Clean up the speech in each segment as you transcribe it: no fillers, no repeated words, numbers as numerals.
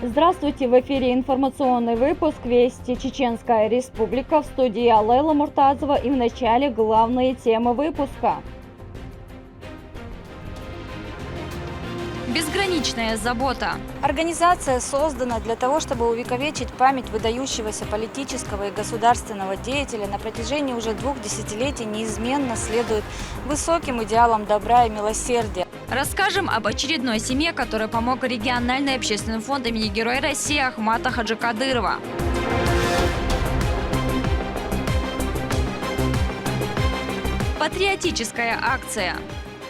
Здравствуйте! В эфире информационный выпуск «Вести Чеченская Республика», в студии Алейла Муртазова, и в начале главные темы выпуска. Безграничная забота. Организация создана для того, чтобы увековечить память выдающегося политического и государственного деятеля. На протяжении уже 2 десятилетий неизменно следует высоким идеалам добра и милосердия. Расскажем об очередной семье, которой помог региональный общественный фонд имени Героя России Ахмата Хаджи Кадырова. Патриотическая акция.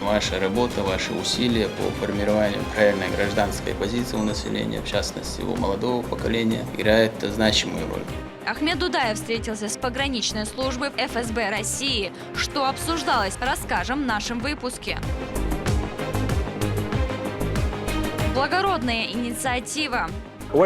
Ваша работа, ваши усилия по формированию правильной гражданской позиции у населения, в частности у молодого поколения, играет значимую роль. Ахмед Дудаев встретился с пограничной службой ФСБ России. Что обсуждалось, расскажем в нашем выпуске. Благородная инициатива. По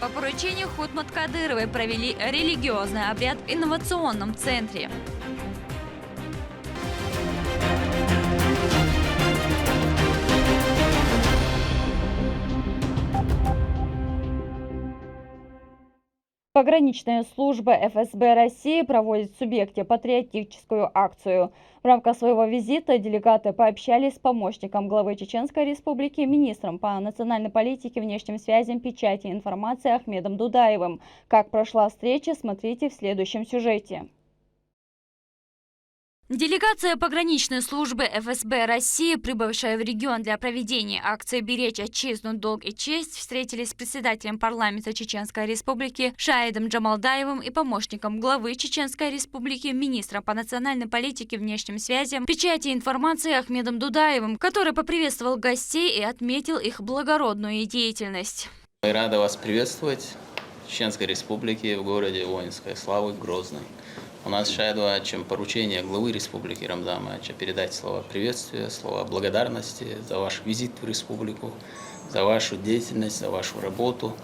поручению Хутмат Кадыровой провели религиозный обряд в инновационном центре. Пограничная служба ФСБ России проводит в субъекте патриотическую акцию. В рамках своего визита делегаты пообщались с помощником главы Чеченской Республики, министром по национальной политике, внешним связям, печати и информации Ахмедом Дудаевым. Как прошла встреча, смотрите в следующем сюжете. Делегация пограничной службы ФСБ России, прибывшая в регион для проведения акции «Беречь отчизну, долг и честь», встретились с председателем парламента Чеченской Республики Шаидом Джамалдаевым и помощником главы Чеченской Республики, министром по национальной политике, внешним связям, печати и информации Ахмедом Дудаевым, который поприветствовал гостей и отметил их благородную деятельность. Рада вас приветствовать в Чеченской Республике, в городе воинской славы Грозный. У нас чем поручение главы республики Рамзана передать слова приветствия, слова благодарности за ваш визит в республику, за вашу деятельность, за вашу работу,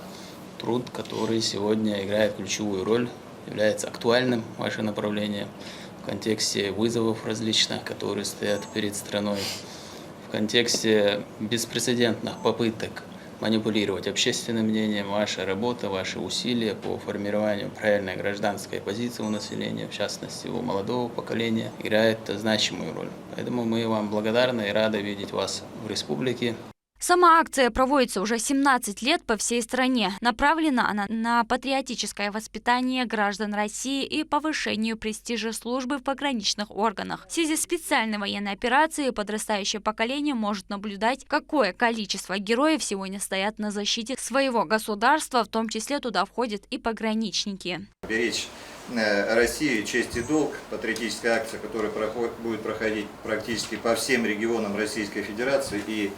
труд, который сегодня играет ключевую роль, является актуальным ваше направление в контексте вызовов различных, которые стоят перед страной, в контексте беспрецедентных попыток манипулировать общественным мнением. Ваша работа, ваши усилия по формированию правильной гражданской позиции у населения, в частности у молодого поколения, играет значимую роль. Поэтому мы вам благодарны и рады видеть вас в республике. Сама акция проводится уже 17 лет по всей стране. Направлена она на патриотическое воспитание граждан России и повышению престижа службы в пограничных органах. В связи с специальной военной операцией подрастающее поколение может наблюдать, какое количество героев сегодня стоят на защите своего государства, в том числе туда входят и пограничники. «Беречь Россию, честь и долг» – патриотическая акция, которая будет проходить практически по всем регионам Российской Федерации, и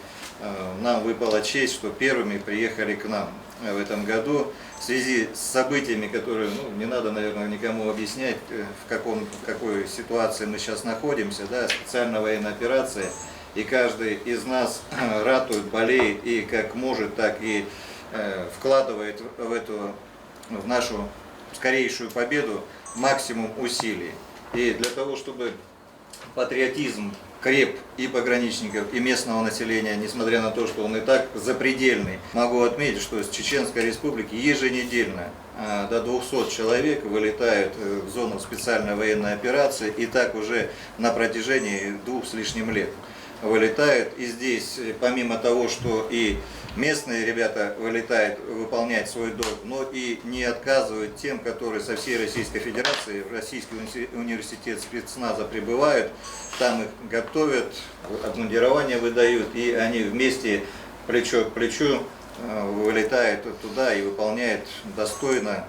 нам выпала честь, что первыми приехали к нам в этом году в связи с событиями, которые, не надо, наверное, никому объяснять, в какой ситуации мы сейчас находимся, да, специальная военная операция, и каждый из нас ратует, болеет и как может, так и вкладывает в нашу скорейшую победу максимум усилий. И для того, чтобы патриотизм креп и пограничников, и местного населения, несмотря на то, что он и так запредельный, могу отметить, что из Чеченской Республики еженедельно до 200 человек вылетают в зону специальной военной операции, и так уже на протяжении 2 с лишним лет вылетают. И здесь, помимо того, что и местные ребята вылетают выполнять свой долг, но и не отказывают тем, которые со всей Российской Федерации в Российский университет спецназа прибывают, там их готовят, обмундирование выдают, и они вместе плечо к плечу вылетают туда и выполняют достойно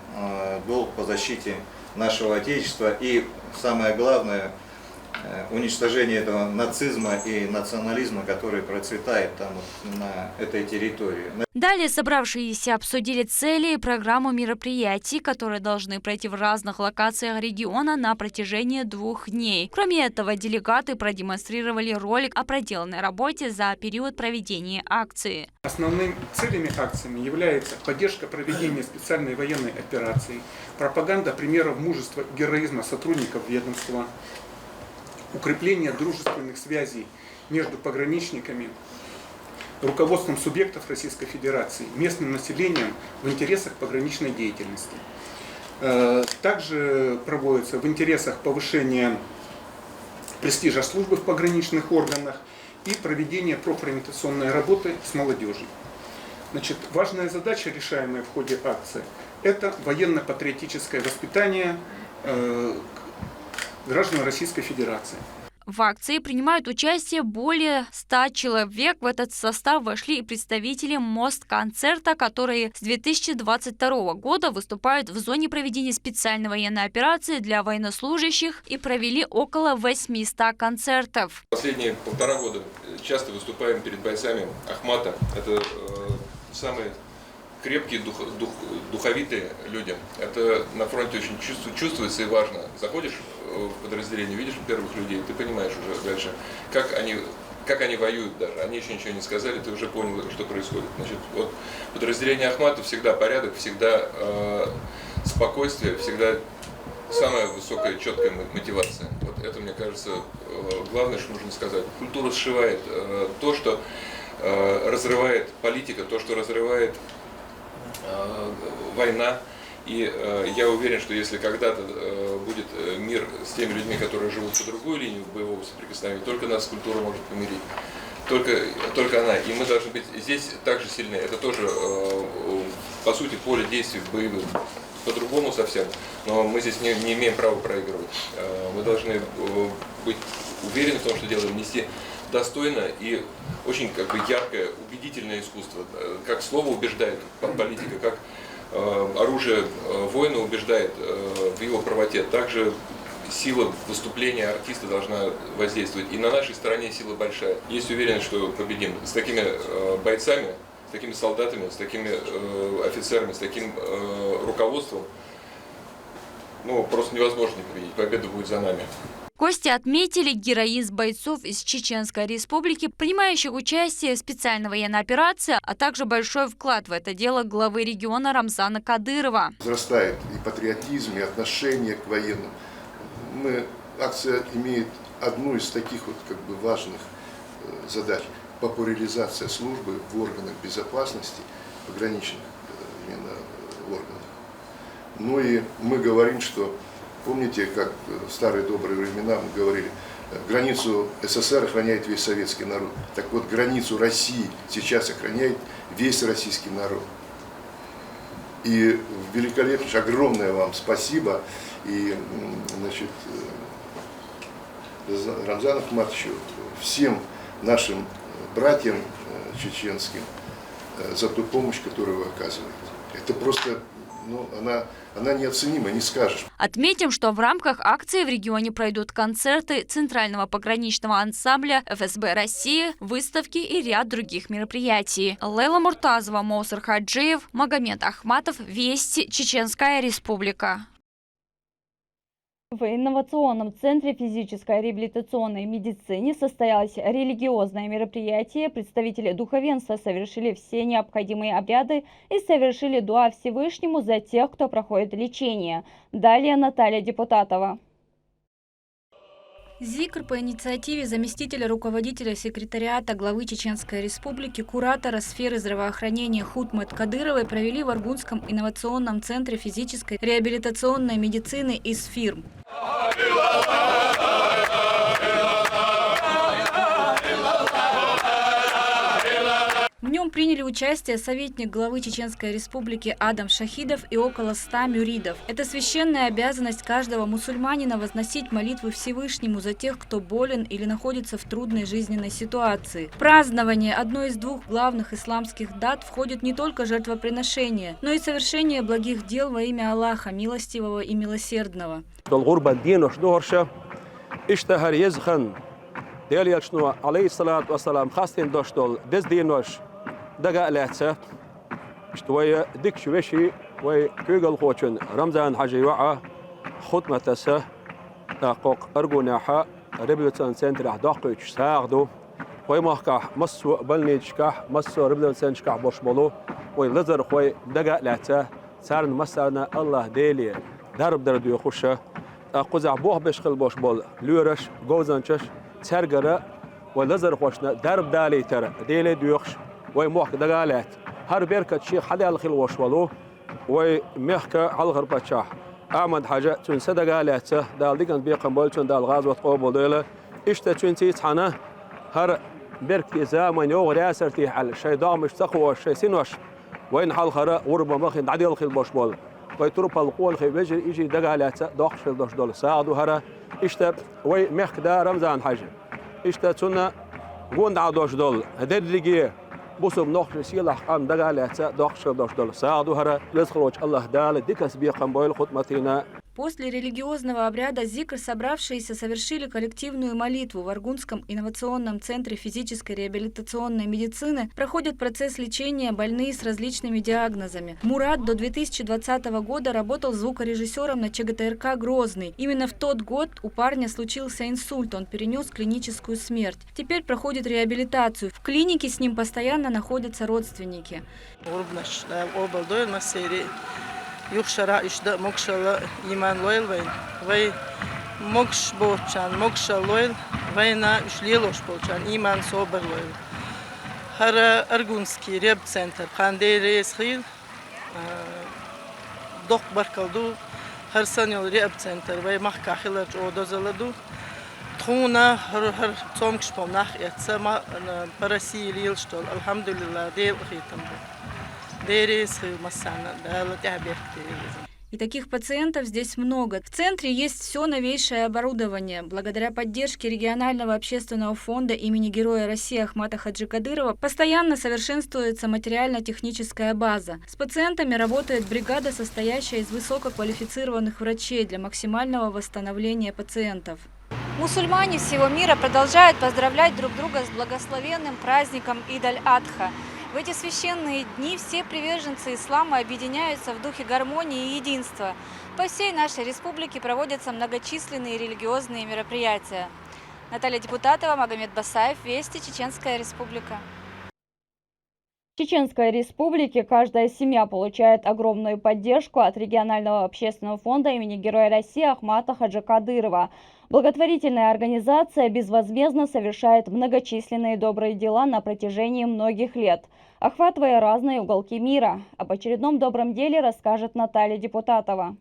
долг по защите нашего Отечества. И самое главное, уничтожения этого нацизма и национализма, который процветает там вот на этой территории. Далее собравшиеся обсудили цели и программу мероприятий, которые должны пройти в разных локациях региона на протяжении 2 дней. Кроме этого, делегаты продемонстрировали ролик о проделанной работе за период проведения акции. Основными целями акциями является поддержка проведения специальной военной операции, пропаганда примеров мужества и героизма сотрудников ведомства, укрепление дружественных связей между пограничниками, руководством субъектов Российской Федерации, местным населением в интересах пограничной деятельности. Также проводится в интересах повышения престижа службы в пограничных органах и проведения профориентационной работы с молодежью. Значит, важная задача, решаемая в ходе акции, это военно-патриотическое воспитание граждан Российской Федерации. В акции принимают участие более 100 человек. В этот состав вошли и представители Мост-концерта, которые с 2022 года выступают в зоне проведения специальной военной операции для военнослужащих и провели около 800 концертов. Последние 1,5 года часто выступаем перед бойцами Ахмата. Это самые крепкие, духовитые люди. Это на фронте очень чувствуется и важно. Заходишь в подразделение, видишь первых людей, ты понимаешь уже дальше, как они воюют даже. Они еще ничего не сказали, ты уже понял, что происходит. Значит, вот подразделение Ахмата всегда порядок, всегда спокойствие, всегда самая высокая, четкая мотивация. Вот это, мне кажется, главное, что нужно сказать. Культура сшивает то, что разрывает политика, то, что разрывает война. И я уверен, что если когда-то будет мир с теми людьми, которые живут по другую линию боевого соприкосновения, только нас культура может помирить. Только она. И мы должны быть здесь также сильны. Это тоже, по сути, поле действий боевых. По-другому совсем. Но мы здесь не имеем права проигрывать. Мы должны быть уверены в том, что делаем, нести достойно и очень яркое, убедительное искусство. Как слово убеждает политика, как оружие воина убеждает в его правоте, также сила выступления артиста должна воздействовать. И на нашей стороне сила большая. Есть уверенность, что победим. С такими бойцами, с такими солдатами, с такими офицерами, с таким руководством, просто невозможно не победить. Победа будет за нами. Гости отметили героизм бойцов из Чеченской Республики, принимающих участие в специальной военной операции, а также большой вклад в это дело главы региона Рамзана Кадырова. Возрастает и патриотизм, и отношение к военным. Акция имеет одну из таких важных задач – популяризация службы в органах безопасности, пограничных именно органах. И мы говорим, что помните, как в старые добрые времена мы говорили, границу СССР охраняет весь советский народ. Так вот, границу России сейчас охраняет весь российский народ. И великолепно, огромное вам спасибо. И, Рамзану Ахматовичу, всем нашим братьям чеченским за ту помощь, которую вы оказываете. Это просто... она неоценима, не скажешь. Отметим, что в рамках акции в регионе пройдут концерты Центрального пограничного ансамбля ФСБ России, выставки и ряд других мероприятий. Лейла Муртазова, Моусар Хаджиев, Магомед Ахматов, Вести, Чеченская Республика. В инновационном центре физической реабилитационной медицины состоялось религиозное мероприятие. Представители духовенства совершили все необходимые обряды и совершили дуа Всевышнему за тех, кто проходит лечение. Далее Наталья Депутатова. Зикр по инициативе заместителя руководителя секретариата главы Чеченской Республики, куратора сферы здравоохранения Хутмет Кадыровой провели в Аргунском инновационном центре физической реабилитационной медицины ИСФИРМ. В нем приняли участие советник главы Чеченской Республики Адам Шахидов и около 100 мюридов. Это священная обязанность каждого мусульманина возносить молитвы Всевышнему за тех, кто болен или находится в трудной жизненной ситуации. В празднование одной из 2 главных исламских дат входит не только жертвоприношение, но и совершение благих дел во имя Аллаха, милостивого и милосердного. اشتهر يزخن ديال شنو عليه الصلاة والسلام خاصين دوشتول دز دينوش دقا لاتسا اشتوية ديك شويشي وي كيغل خوشن رمضان حاجة يوعى خطمة تسا تاقوق أرقوناحا ربلتان سنتر داقيتش ساعدو وي ماخكاح مصو بلنيتشكاح مصو ربلتان سنتشكاح بوشبولو وي لزر خوي دقا لاتسا سارن مسارنا الله ديلي درب دردو يخوشا قزع بوه بشخل بوشبول لورش جوزنشش ترقرا ولزر خوشنا درب دالي ترى ديلي ديوخش وي موحك دقالات هر بيركة شيخ حدا الخيل وشولو وي ميحكا على الغربة أعمد حاجة تون سدقالات دال ديكن بيقن بولتون دال غاز وتقوبول ديلا إشتا تون تيتحانا هر بيركة زامن يوغ رياسرتي حل شي دامش تقوى شي سينوش وين حال خرا وربا مخين عدي الخيل بوشبول ويتروب القوة الخيبجر يجي دقالات دوخش في الدوش دول ساعدو هرا إشتا وي ميحك دا رمزان حاجة إشتا تون قوند عدوش دول هدد لقيه بوسم نوخش سيلح قام دقالات دوخش في الدوش دول ساعدو هرا لزخلوش الله دال ديكس بيقن بويل خطمتنا. После религиозного обряда зикр собравшиеся совершили коллективную молитву. В Аргунском инновационном центре физической реабилитационной медицины проходит процесс лечения больных с различными диагнозами. Мурат до 2020 года работал звукорежиссером на ЧГТРК «Грозный». Именно в тот год у парня случился инсульт, он перенес клиническую смерть. Теперь проходит реабилитацию. В клинике с ним постоянно находятся родственники. يخشرا إشداء مكشلا إيمان لويل وي مكش بوتشان مكشل لويل وينا إشليلوش بوتشان إيمان صوبر لويل هر أرجونسكي ريب سنتر خاندي ريس خيل دوق بركلدو هر سنة ريب سنتر وي محكا خيلج أودو زلدو تخونا هر تومكش بمناخ يتسمى برسي ليلشتول الحمد لله ديل خيتم И таких пациентов здесь много. В центре есть все новейшее оборудование. Благодаря поддержке регионального общественного фонда имени Героя России Ахмата Хаджи Кадырова постоянно совершенствуется материально-техническая база. С пациентами работает бригада, состоящая из высококвалифицированных врачей для максимального восстановления пациентов. Мусульмане всего мира продолжают поздравлять друг друга с благословенным праздником Идаль-Адха. В эти священные дни все приверженцы ислама объединяются в духе гармонии и единства. По всей нашей республике проводятся многочисленные религиозные мероприятия. Наталья Депутатова, Магомед Басаев, Вести, Чеченская Республика. В Чеченской Республике каждая семья получает огромную поддержку от регионального общественного фонда имени Героя России Ахмата Хаджи Кадырова. Благотворительная организация безвозмездно совершает многочисленные добрые дела на протяжении многих лет, охватывая разные уголки мира. Об очередном добром деле расскажет Наталья Депутатова.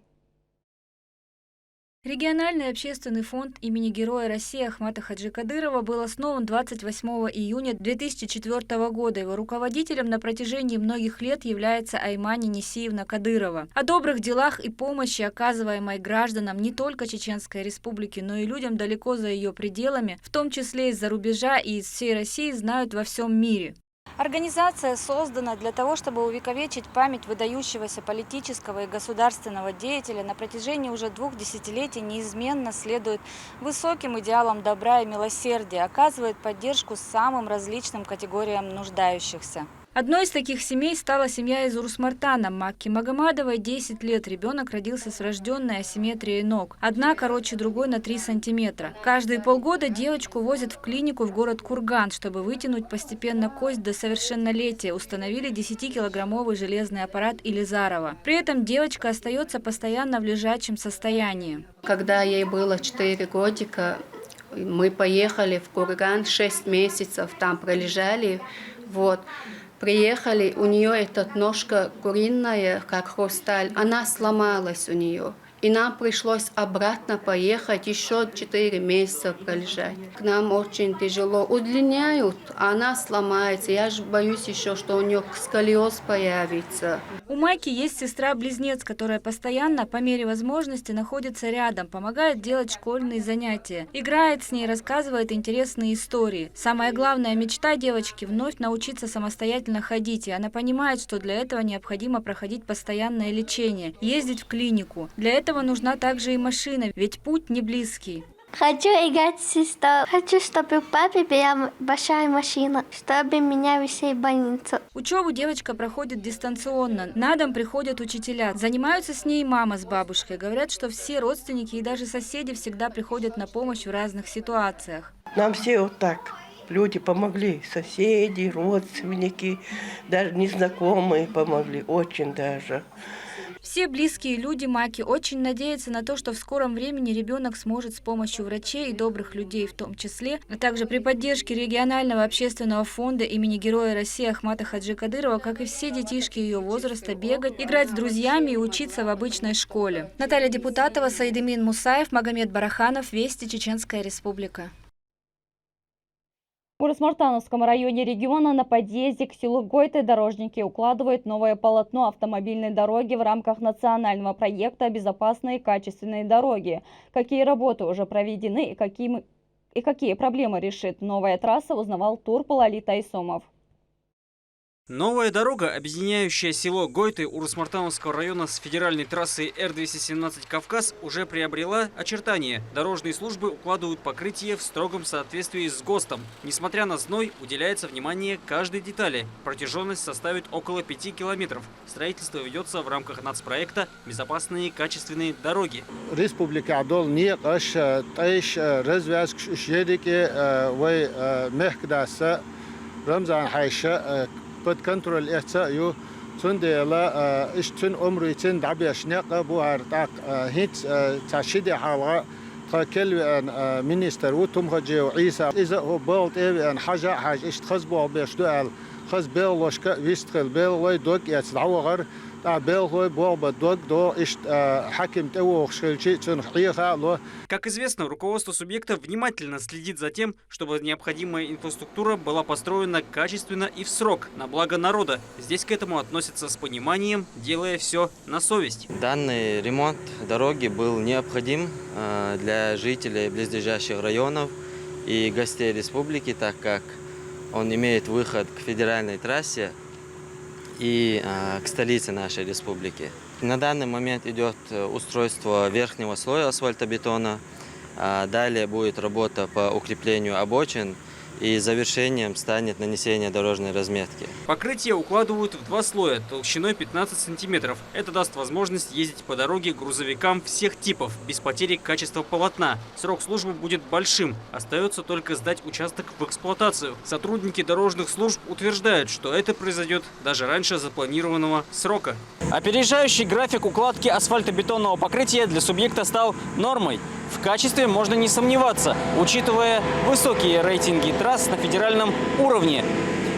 Региональный общественный фонд имени Героя России Ахмата Хаджи Кадырова был основан 28 июня 2004 года. Его руководителем на протяжении многих лет является Аймани Несиевна Кадырова. О добрых делах и помощи, оказываемой гражданам не только Чеченской Республики, но и людям далеко за ее пределами, в том числе из-за рубежа и из всей России, знают во всем мире. Организация создана для того, чтобы увековечить память выдающегося политического и государственного деятеля. На протяжении уже 2 десятилетий неизменно следует высоким идеалам добра и милосердия, оказывает поддержку самым различным категориям нуждающихся. Одной из таких семей стала семья из Урус-Мартана. Макки Магомадовой 10 лет. Ребенок родился с врожденной асимметрией ног. Одна короче другой на 3 сантиметра. Каждые полгода девочку возят в клинику в город Курган, чтобы вытянуть постепенно кость до совершеннолетия. Установили 10-килограммовый железный аппарат Илизарова. При этом девочка остается постоянно в лежачем состоянии. Когда ей было 4 годика, мы поехали в Курган, 6 месяцев там пролежали. Приехали, у нее эта ножка куриная, как хрусталь, она сломалась у нее. И нам пришлось обратно поехать, еще 4 месяца пролежать. К нам очень тяжело. Удлиняют, а она сломается. Я же боюсь еще, что у нее сколиоз появится. У Майки есть сестра-близнец, которая постоянно, по мере возможности, находится рядом, помогает делать школьные занятия. Играет с ней, рассказывает интересные истории. Самая главная мечта девочки – вновь научиться самостоятельно ходить. И она понимает, что для этого необходимо проходить постоянное лечение, ездить в клинику. Для этого нужна также и машина, ведь путь не близкий. Хочу играть с сестрой. Хочу, чтобы у папы была большая машина, чтобы меня везли в больницу. Учебу девочка проходит дистанционно. На дом приходят учителя. Занимаются с ней мама с бабушкой. Говорят, что все родственники и даже соседи всегда приходят на помощь в разных ситуациях. Нам все вот так. Люди помогли. Соседи, родственники, даже незнакомые помогли. Очень даже. Все близкие люди Маки очень надеются на то, что в скором времени ребенок сможет с помощью врачей и добрых людей в том числе, а также при поддержке регионального общественного фонда имени Героя России Ахмата Хаджи Кадырова, как и все детишки ее возраста, бегать, играть с друзьями и учиться в обычной школе. Наталья Депутатова, Саидемин Мусаев, Магомед Бараханов, Вести, Чеченская Республика. В Урус-Мартановском районе региона на подъезде к селу Гойты дорожники укладывают новое полотно автомобильной дороги в рамках национального проекта «Безопасные и качественные дороги». Какие работы уже проведены и какие проблемы решит новая трасса, узнавал Турпал-Али Тайсомов. Новая дорога, объединяющая село Гойты Урус-Мартановского района с федеральной трассой Р-217 «Кавказ», уже приобрела очертания. Дорожные службы укладывают покрытие в строгом соответствии с ГОСТом. Несмотря на зной, уделяется внимание каждой детали. Протяженность составит около 5 километров. Строительство ведется в рамках нацпроекта «Безопасные и качественные дороги». Республика Адол не тайш развязк шедики вой мехкдаса Рамзан Хайша под контроль ю цундела иштун умритин дабяшняка буартак хит ташиди хала كل مينستر وتم خجيو عيسى إذا هو بولت إيه حاجة إشت خزبوا بيشتغل خز بيل وشك ويستخل بيل وي دوك يتسعوا غير تاع بيل وي بول بدوك دو إشت حكم تو خشلشي تنخيخا لو. Как известно, руководство субъекта внимательно следит за тем, чтобы необходимая инфраструктура была построена качественно и в срок, на благо народа. Здесь к этому относятся с пониманием, делая все на совесть. Данный ремонт дороги был необходим для жителей близлежащих районов и гостей республики, так как он имеет выход к федеральной трассе и к столице нашей республики. На данный момент идет устройство верхнего слоя асфальтобетона, далее будет работа по укреплению обочин и завершением станет нанесение дорожной разметки. Покрытие укладывают в 2 слоя толщиной 15 сантиметров. Это даст возможность ездить по дороге грузовикам всех типов, без потери качества полотна. Срок службы будет большим, остается только сдать участок в эксплуатацию. Сотрудники дорожных служб утверждают, что это произойдет даже раньше запланированного срока. Опережающий график укладки асфальтобетонного покрытия для субъекта стал нормой. В качестве можно не сомневаться, учитывая высокие рейтинги трасс на федеральном уровне.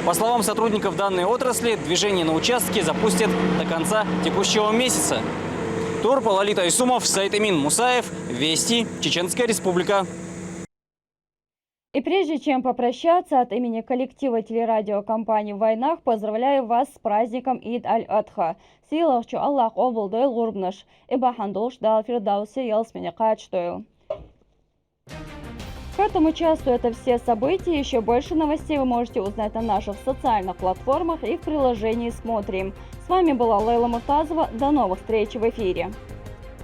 По словам сотрудников данной отрасли, движение на участке запустят до конца текущего месяца. Турпал-Али Тайсомов, Саидемин Мусаев, Вести, Чеченская Республика. И прежде чем попрощаться, от имени коллектива телерадиокомпании «В войнах» поздравляю вас с праздником Ид-аль-Адха. Силахчу Аллах обалдой лурбнаш. Ибахандуш дал фирдауси елсмени качтую. В этом часу это все события. Еще больше новостей вы можете узнать на наших социальных платформах и в приложении «Смотрим». С вами была Лейла Муртазова. До новых встреч в эфире.